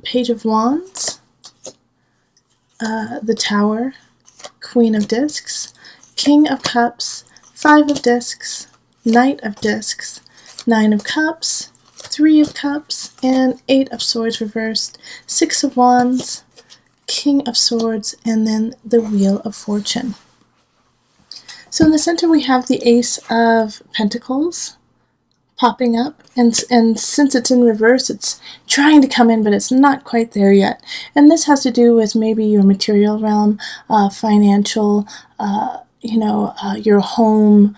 Page of Wands, the Tower, Queen of Discs, King of Cups, Five of Discs, Knight of Discs, Nine of Cups, Three of Cups, and Eight of Swords reversed, Six of Wands, King of Swords, and then the Wheel of Fortune. So in the center we have the Ace of Pentacles popping up, and since it's in reverse, it's trying to come in, but it's not quite there yet. And this has to do with maybe your material realm, financial, your home,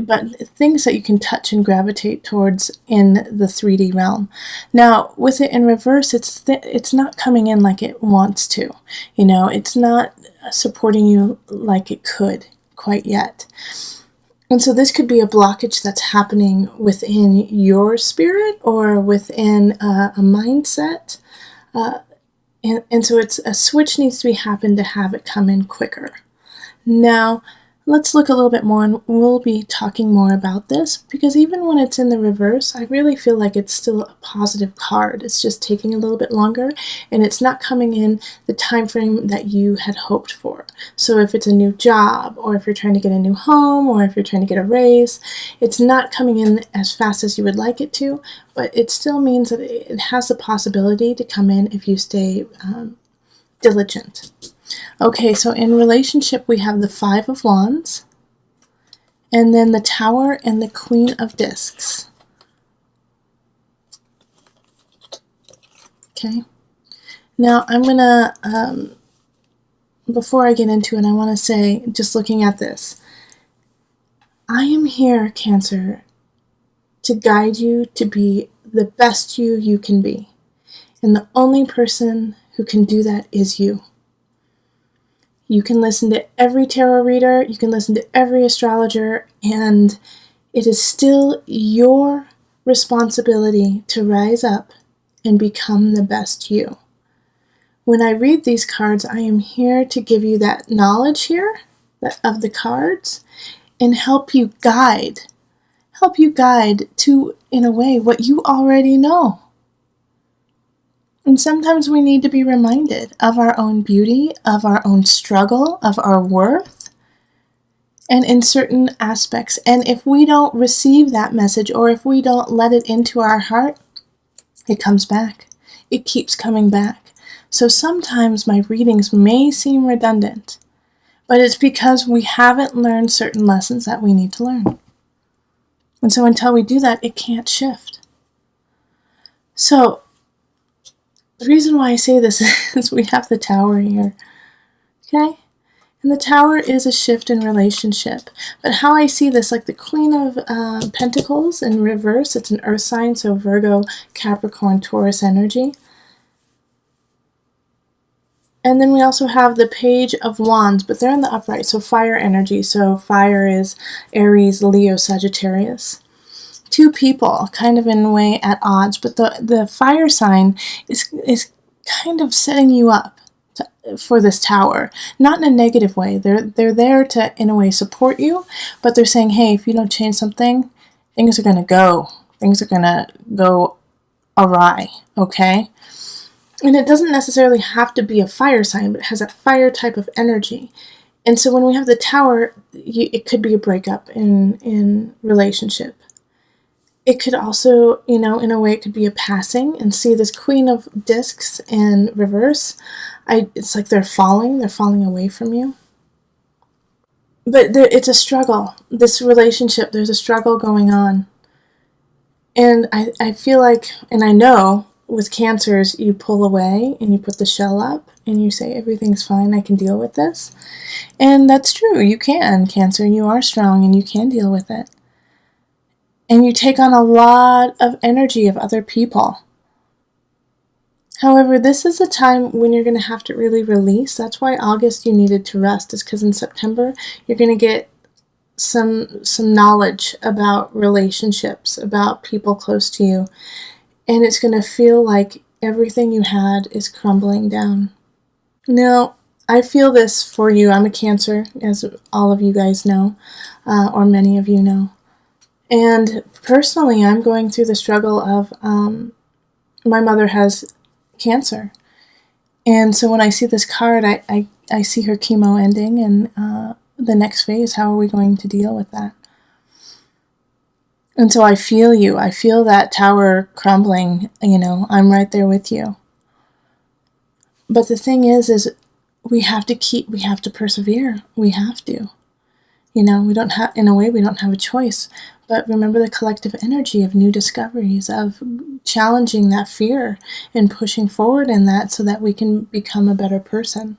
but things that you can touch and gravitate towards in the 3D realm. Now, with it in reverse, it's not coming in like it wants to. It's not supporting you like it could quite yet. And so this could be a blockage that's happening within your spirit or within a mindset. And so it's a switch needs to be happen to have it come in quicker. Now, let's look a little bit more, and we'll be talking more about this, because even when it's in the reverse, I really feel like it's still a positive card. It's just taking a little bit longer, and it's not coming in the time frame that you had hoped for. So if it's a new job, or if you're trying to get a new home, or if you're trying to get a raise, it's not coming in as fast as you would like it to, but it still means that it has the possibility to come in if you stay diligent. Okay, so in relationship, we have the Five of Wands, and then the Tower and the Queen of Discs. Okay, now I'm going to, before I get into it, I want to say, just looking at this, I am here, Cancer, to guide you to be the best you can be. And the only person who can do that is you. You can listen to every tarot reader, you can listen to every astrologer, and it is still your responsibility to rise up and become the best you. When I read these cards, I am here to give you that knowledge here of the cards and help you guide to, in a way, what you already know. And sometimes we need to be reminded of our own beauty, of our own struggle, of our worth, and in certain aspects. And if we don't receive that message, or if we don't let it into our heart, it comes back. It keeps coming back. So sometimes my readings may seem redundant, but it's because we haven't learned certain lessons that we need to learn. And so until we do that, it can't shift. So the reason why I say this is we have the Tower here, okay? And the Tower is a shift in relationship. But how I see this, like the Queen of Pentacles in reverse, it's an earth sign, so Virgo, Capricorn, Taurus energy. And then we also have the Page of Wands, but they're in the upright, so fire energy. So fire is Aries, Leo, Sagittarius. Two people kind of in a way at odds, but the fire sign is kind of setting you up for this Tower, not in a negative way. They're there to, in a way, support you, but they're saying, hey, if you don't change something, things are going to go awry, okay? And it doesn't necessarily have to be a fire sign, but it has a fire type of energy. And so when we have the Tower, it could be a breakup in relationship. It could also, in a way, it could be a passing. And see this Queen of Discs in reverse. It's like they're falling away from you. But it's a struggle. This relationship, there's a struggle going on. And I feel like, and I know, with Cancers, you pull away and you put the shell up and you say, everything's fine, I can deal with this. And that's true, you can, Cancer, you are strong and you can deal with it. And you take on a lot of energy of other people. However, this is a time when you're going to have to really release. That's why August you needed to rest, is because in September you're going to get some knowledge about relationships, about people close to you. And it's going to feel like everything you had is crumbling down. Now, I feel this for you. I'm a Cancer, as all of you guys know, or many of you know. And personally, I'm going through the struggle of, my mother has Cancer. And so when I see this card, I see her chemo ending, and the next phase, how are we going to deal with that? And so I feel you. I feel that tower crumbling. I'm right there with you. But the thing is we have to persevere. We have to. We don't have, in a way, we don't have a choice. But remember the collective energy of new discoveries, of challenging that fear and pushing forward in that so that we can become a better person.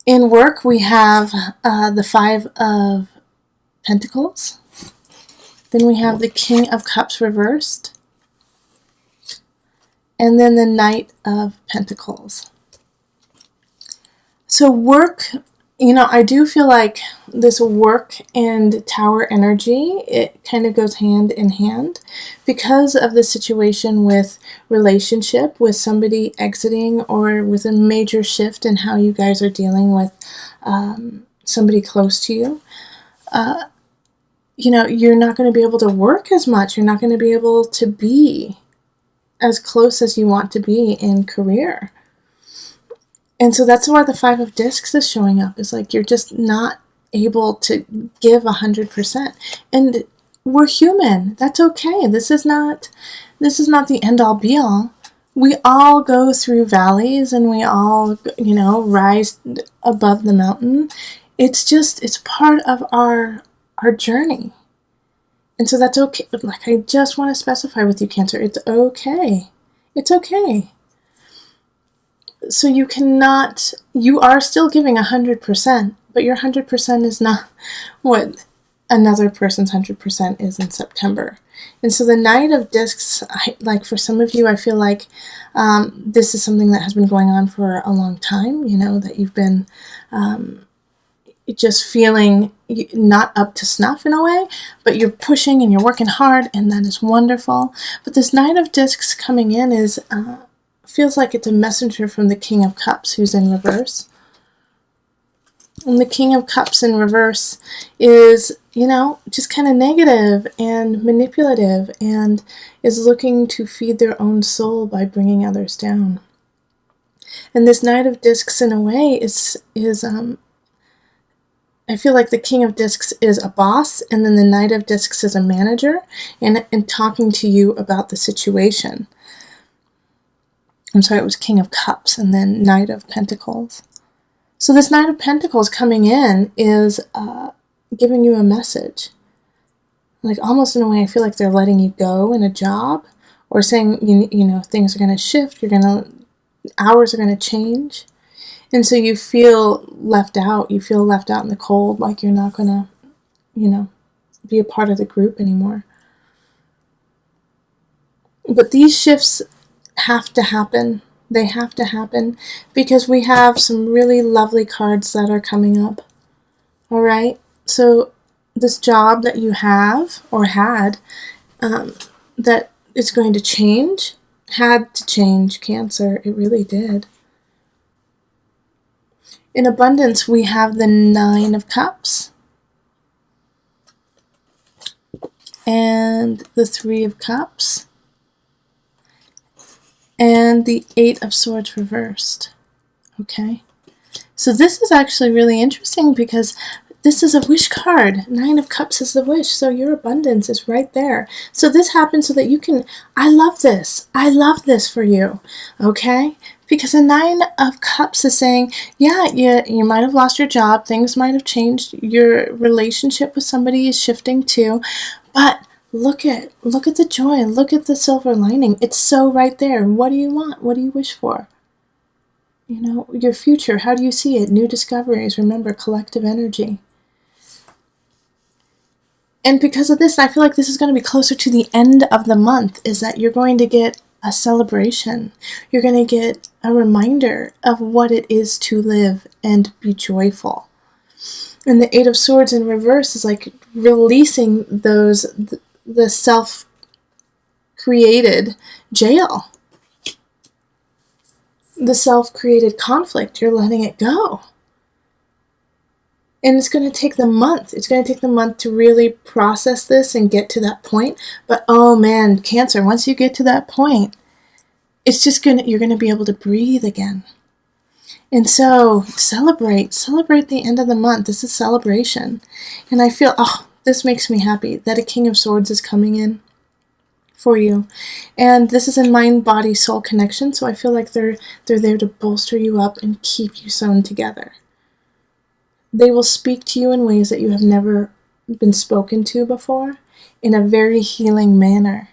In work, we have the Five of Pentacles. Then we have the King of Cups reversed. And then the Knight of Pentacles. So work, I do feel like this work and tower energy, it kind of goes hand in hand because of the situation with relationship, with somebody exiting, or with a major shift in how you guys are dealing with somebody close to you. You're not going to be able to work as much. You're not going to be able to be as close as you want to be in career. And so that's why the Five of Discs is showing up. It's like you're just not able to give 100%. And we're human. That's okay. This is not the end-all be-all. We all go through valleys, and we all, rise above the mountain. It's part of our journey. And so that's okay. Like, I just want to specify with you, Cancer, it's okay. It's okay. So you are still giving 100%, but your 100% is not what another person's 100% is in September. And so the Knight of Discs, like for some of you, I feel like this is something that has been going on for a long time, that you've been just feeling not up to snuff in a way, but you're pushing and you're working hard, and that is wonderful. But this Knight of Discs coming in is feels like it's a messenger from the King of Cups, who's in reverse. And the King of Cups in reverse is, just kind of negative and manipulative, and is looking to feed their own soul by bringing others down. And this Knight of Discs, in a way, is I feel like the King of Discs is a boss, and then the Knight of Discs is a manager, and talking to you about the situation. I'm sorry, it was King of Cups and then Knight of Pentacles. So this Knight of Pentacles coming in is giving you a message. Like, almost in a way, I feel like they're letting you go in a job, or saying, things are going to shift, hours are going to change. And so you feel left out. You feel left out in the cold, like you're not going to, be a part of the group anymore. But these shifts have to happen. They have to happen because we have some really lovely cards that are coming up. All right. So this job that you have or had that is going to change, had to change, Cancer. It really did. In abundance, we have the Nine of Cups and the Three of Cups and the Eight of Swords reversed. Okay, so this is actually really interesting because this is a wish card. Nine of Cups is the wish, so your abundance is right there. So this happens so that you can, I love this. I love this for you, okay? Because the Nine of Cups is saying, yeah, you might have lost your job, things might have changed, your relationship with somebody is shifting too, but look at the joy, look at the silver lining. It's so right there. What do you want? What do you wish for? Your future, how do you see it? New discoveries, remember, collective energy. And because of this, I feel like this is going to be closer to the end of the month, is that you're going to get a celebration. You're going to get a reminder of what it is to live and be joyful. And the Eight of Swords in reverse is like releasing the self-created jail. The self-created conflict. You're letting it go. And it's going to take the month. It's going to take the month to really process this and get to that point. But oh man, Cancer, once you get to that point, you're gonna be able to breathe again. And so celebrate the end of the month. This is celebration. And I feel, this makes me happy that a King of Swords is coming in for you. And this is in mind, body, soul connection. So I feel like they're there to bolster you up and keep you sewn together. They will speak to you in ways that you have never been spoken to before, in a very healing manner.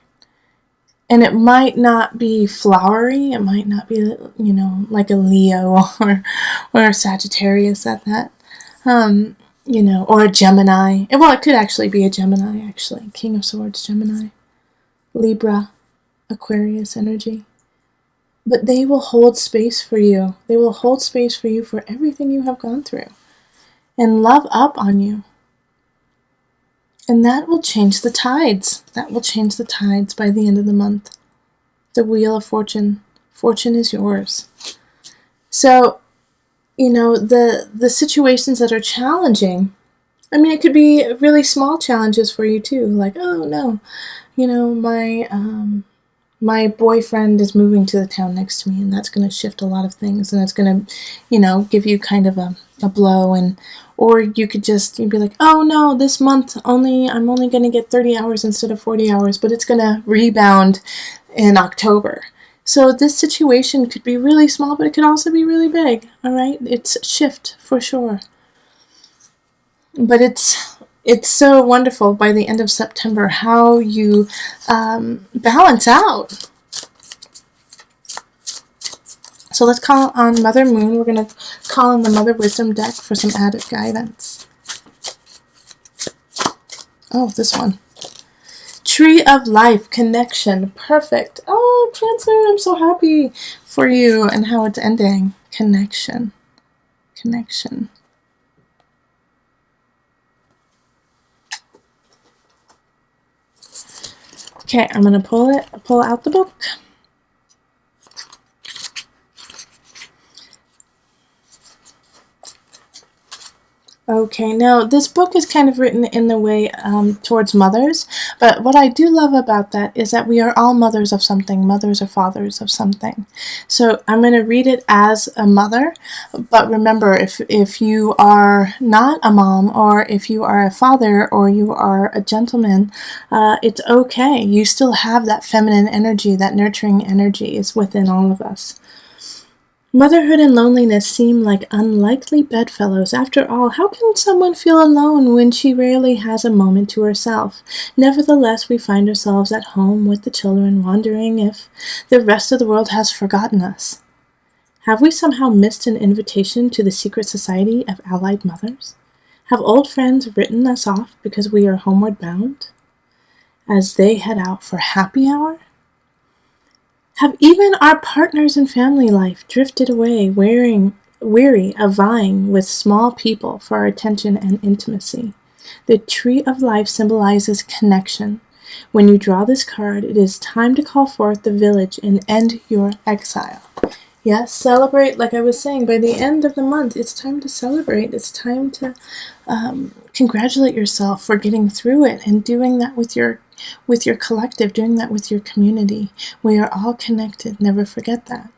And it might not be flowery. It might not be, like a Leo or a Sagittarius at that. Or a Gemini. Well, it could actually be a Gemini, actually. King of Swords, Gemini. Libra, Aquarius energy. But they will hold space for you. They will hold space for you for everything you have gone through. And love up on you. And that will change the tides. That will change the tides by the end of the month. The Wheel of Fortune. Fortune is yours. So, the situations that are challenging, it could be really small challenges for you too. Like, oh no, my boyfriend is moving to the town next to me, and that's going to shift a lot of things, and it's going to, give you kind of a blow. Or you could you'd be like, oh no, this month I'm only going to get 30 hours instead of 40 hours, but it's going to rebound in October. So this situation could be really small, but it could also be really big. All right, it's a shift for sure. But it's so wonderful by the end of September how you balance out. So let's call on Mother Moon. We're going to call on the Mother Wisdom deck for some added guidance. Oh, this one. Tree of Life, connection, perfect. Oh, Cancer, I'm so happy for you and how it's ending. Connection. Okay, I'm going to pull out the book. Okay, now this book is kind of written in the way towards mothers, but what I do love about that is that we are all mothers of something, mothers or fathers of something. So I'm going to read it as a mother, but remember, if you are not a mom, or if you are a father, or you are a gentleman, it's okay. You still have that feminine energy, that nurturing energy is within all of us. Motherhood and loneliness seem like unlikely bedfellows. After all, how can someone feel alone when she rarely has a moment to herself? Nevertheless, we find ourselves at home with the children, wondering if the rest of the world has forgotten us. Have we somehow missed an invitation to the secret society of allied mothers? Have old friends written us off because we are homeward bound, as they head out for happy hour? Have even our partners in family life drifted away, weary of vying with small people for our attention and intimacy? The Tree of Life symbolizes connection. When you draw this card, it is time to call forth the village and end your exile. Yes, celebrate, like I was saying, by the end of the month, it's time to celebrate. It's time to congratulate yourself for getting through it and doing that with your collective, doing that with your community. We are all connected. Never forget that.